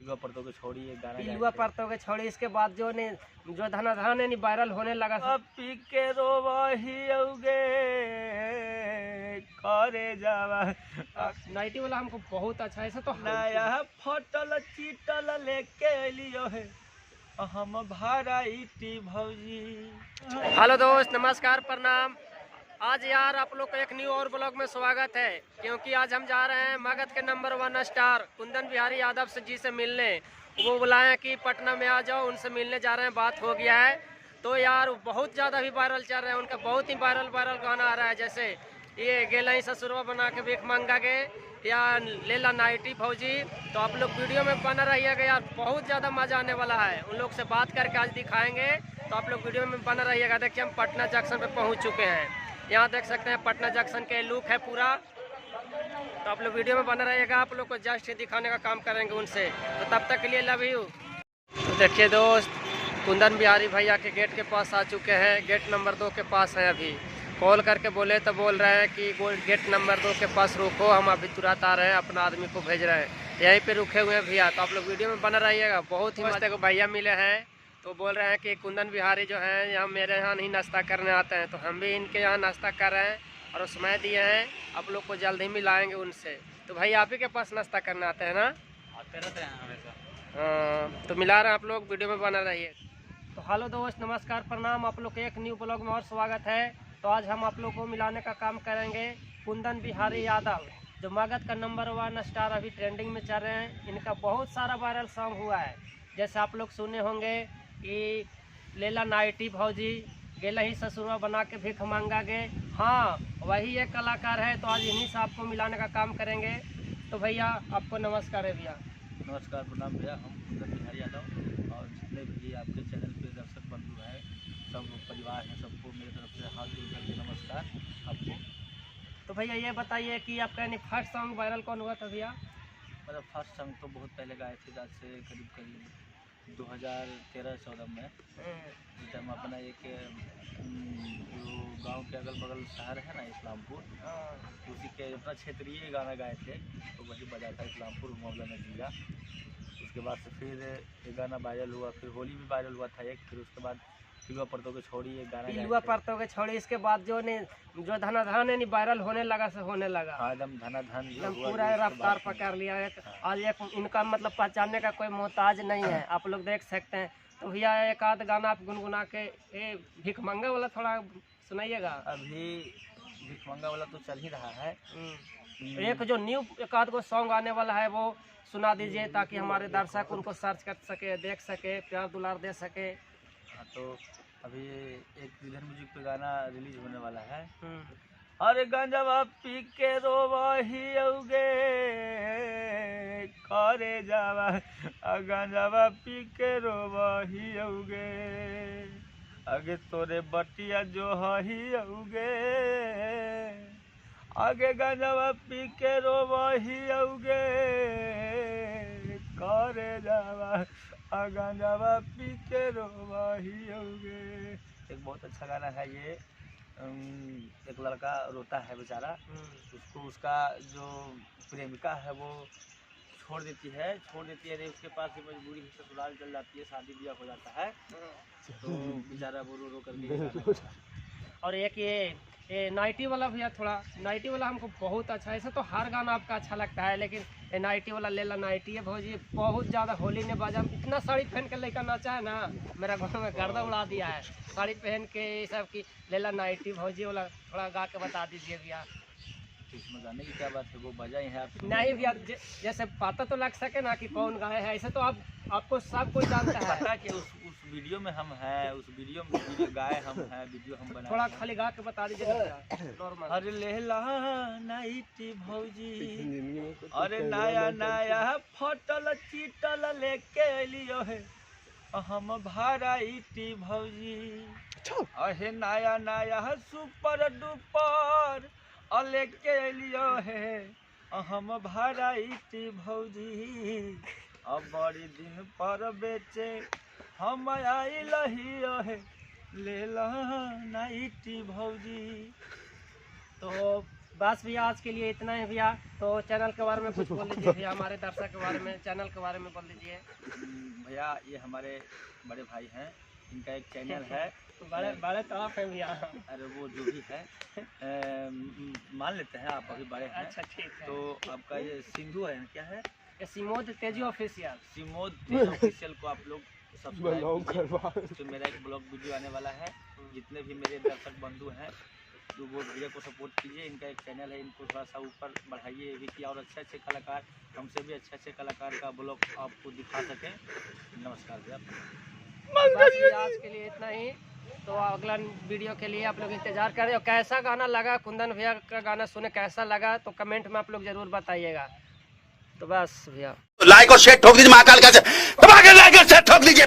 पिलुआ परतों के छोड़ी एक गाना पिलुआ परतों के छोड़ी। इसके बाद जो धना धना ने वायरल होने लगा सब पी के रोवाही औगे करे जावा। नाइटी वाला हमको बहुत अच्छा है। ऐसा तो नया फटल चीटल लेके लियो है हम भाराइटी भौजी। हेलो दोस्त, नमस्कार, प्रणाम। आज यार आप लोग को एक न्यू और ब्लॉग में स्वागत है, क्योंकि आज हम जा रहे हैं मगध के नंबर 1 स्टार कुंदन बिहारी यादव जी से मिलने। वो बुलाए कि पटना में आ जाओ, उनसे मिलने जा रहे हैं, बात हो गया है। तो यार बहुत ज़्यादा भी वायरल चल रहे हैं, उनका बहुत ही वायरल गाना आ रहा है। जैसे ये गेला ही ससुरवा बना के भीख मांगा गे या लेला नाइटी भौजी। तो आप लोग वीडियो में बना रहिएगा यार, बहुत ज़्यादा मज़ा आने वाला है। उन लोग से बात करके आज दिखाएंगे, तो आप लोग वीडियो में बना रहिएगा। देखिए हम पटना जंक्शन पे पहुंच चुके हैं। यहाँ देख सकते हैं पटना जंक्शन के लुक है पूरा। तो आप लोग वीडियो में बना रहिएगा, आप लोग को जस्ट दिखाने का काम करेंगे उनसे। तो तब तक के लिए लव यू। तो देखिए दोस्त, कुंदन बिहारी भैया के गेट के पास आ चुके हैं। गेट नंबर 2 के पास हैं। अभी कॉल करके बोले तो बोल रहे हैं कि गेट नंबर 2 के पास रुको, हम अभी तुरंत आ रहे हैं, अपना आदमी को भेज रहे हैं। यहीं पे रुके हुए हैं भैया। तो आप लोग वीडियो में बना रहिएगा। बहुत ही मस्त भैया मिले हैं, तो बोल रहे हैं कि कुंदन बिहारी जो हैं यहाँ मेरे यहाँ नहीं नाश्ता करने आते हैं, तो हम भी इनके यहाँ नाश्ता कर रहे हैं और समय दिए हैं। आप लोग को जल्द ही मिलाएंगे उनसे। तो भाई आप ही के पास नाश्ता करने आते हैं ना? आते रहते हैं हमेशा। हाँ, तो मिला रहे हैं, आप लोग वीडियो में बना रहिए। तो हेलो दोस्त, नमस्कार, प्रणाम। आप लोग के एक न्यू ब्लॉग में और स्वागत है। तो आज हम आप लोग को मिलाने का काम करेंगे कुंदन बिहारी यादव, जो मगध का नंबर 1 स्टार अभी ट्रेंडिंग में चल रहे हैं। इनका बहुत सारा वायरल सॉन्ग हुआ है। जैसे आप लोग सुने होंगे कि लेला नाइटी भौजी, गेला ही ससुरवा बना के भीख मांगा गे। हाँ, वही एक कलाकार है। तो आज इन्हीं से आपको मिलाने का काम करेंगे। तो भैया आपको नमस्कार है भैया। नमस्कार, प्रणाम भैया। हम कुंदन बिहारी यादव और जितने भी आपके चैनल पे दर्शक बंधु हैं, सब परिवार हैं, सबको मेरी तरफ से हाथ जोड़ करके नमस्कार आपको। तो भैया ये बताइए कि आपका फर्स्ट सॉन्ग वायरल कौन हुआ था भैया? मतलब फर्स्ट सॉन्ग तो बहुत पहले गाए थे, आज से करीब 2013-14 में। जिस टाइम अपना एक जो गांव के अगल बगल शहर है ना इस्लामपुर, उसी के अपना क्षेत्रीय गाना गाए थे, तो वही बजा था इस्लामपुर मौलाना जिला। उसके बाद से फिर एक गाना वायरल हुआ, फिर होली भी वायरल हुआ था एक। फिर उसके बाद पिलुआ परतों के छोड़ी एक गाना, पिलुआ परतों के छोड़ी। इसके बाद जो धना धना ने वायरल होने लगा से होने लगा। हाँ, एकदम धना धन एकदम पूरा रफ्तार पकड़ लिया है। आज एक इनका मतलब पहचानने का कोई मोहताज नहीं है, आप लोग देख सकते हैं। तो भैया एक आध गाना आप गुनगुना के भीख मांगा वाला थोड़ा सुनाइएगा। अभी भीख मांगा वाला तो चल ही रहा है। एक जो न्यू एक आध को सॉन्ग आने वाला है वो सुना दीजिए, ताकि हमारे दर्शक उनको सर्च कर सके, देख सके, प्यार दुलार दे सके। हाँ, तो अभी एक विधन म्यूजिक पे गाना रिलीज होने वाला है। अरे गंजवा पी के रोवाही औगे करे जावा, गंजवा पी के रोवाही औगे, आगे तोरे बटिया जो हही औगे, आगे गंजवा पी के रोवाही औगे करे जावा, गंजवा पी के रोवाही औगे। एक बहुत अच्छा गाना है ये। एक लड़का रोता है बेचारा, उसको उसका जो प्रेमिका है वो छोड़ देती है। उसके पास ही मजबूरी से ससुराल चल जाती है, शादी ब्याह हो जाता है, तो बेचारा वो रो करके। और एक ये नाइटी वाला भैया, थोड़ा नाइटी वाला हमको बहुत अच्छा है। ऐसे तो हर गाना आपका अच्छा लगता है, लेकिन ये नाइटी वाला लेला नाइटी है भौजी, बहुत ज़्यादा होली ने बाजा। इतना साड़ी पहन के लड़का नाचा है ना, मेरा घर में गर्दा उड़ा दिया है। साड़ी पहन के ये सब की लेला नाइटी भौजी वाला थोड़ा गा के बता दीजिए भैया। इसमें गाने की क्या बात है, वो बजाए हैं आप। नहीं भैया, जैसे पता तो लग सके ना कि कौन गाए है। ऐसे तो आपको सब कोई जानता है। पता कि उस वीडियो में हम हैं, उस वीडियो में गाए हम हैं, वीडियो हम बनाए। थोड़ा खाली गा के बता दीजिए नॉर्मल। अरे लेला नाइटी भौजी, अरे नया नया फटल चीटल लेके लियो है हम भाराइटी भौजी। अहे नया नया सुपर डुपर लेके लियो है हम भाराइटी भौजी। अब बड़ी दिन पर बेचे हम आई लहियो है लेला नाइटी भौजी। तो बस भैया आज के लिए इतना ही भैया। तो चैनल के बारे में कुछ बोल लीजिए भैया, हमारे दर्शक के बारे में, चैनल के बारे में बोल लीजिए। भैया ये हमारे बड़े भाई हैं, इनका एक चैनल है। बड़े तो आप हैं भैया। अरे वो जो भी है मान लेते हैं आप अभी बड़े हैं। अच्छा ठीक है। तो आपका ये सिंधु है क्या है? सिमोद तेजी ऑफिशियल। सिमोद तेजी ऑफिशियल को आप लोग सब्सक्राइब कीजिए। तो मेरा एक ब्लॉग वीडियो आने वाला है। जितने भी मेरे दर्शक बंधु हैं तो वो भैया को सपोर्ट कीजिए। इनका एक चैनल है, इनको थोड़ा सा ऊपर बढ़ाइए ये भी कि और अच्छे अच्छे कलाकार, हमसे भी अच्छे अच्छे कलाकार का ब्लॉग आपको दिखा सकें। नमस्कार भैया। बस आज के लिए इतना ही। तो अगला वीडियो के लिए आप लोग इंतजार करें। और कैसा गाना लगा, कुंदन भैया का गाना सुने कैसा लगा तो कमेंट में आप लोग जरूर बताइएगा। तो बस भैया लाइक और शेयर ठोक दीजिए, महाकाल का लाइक और शेयर ठोक दीजिए।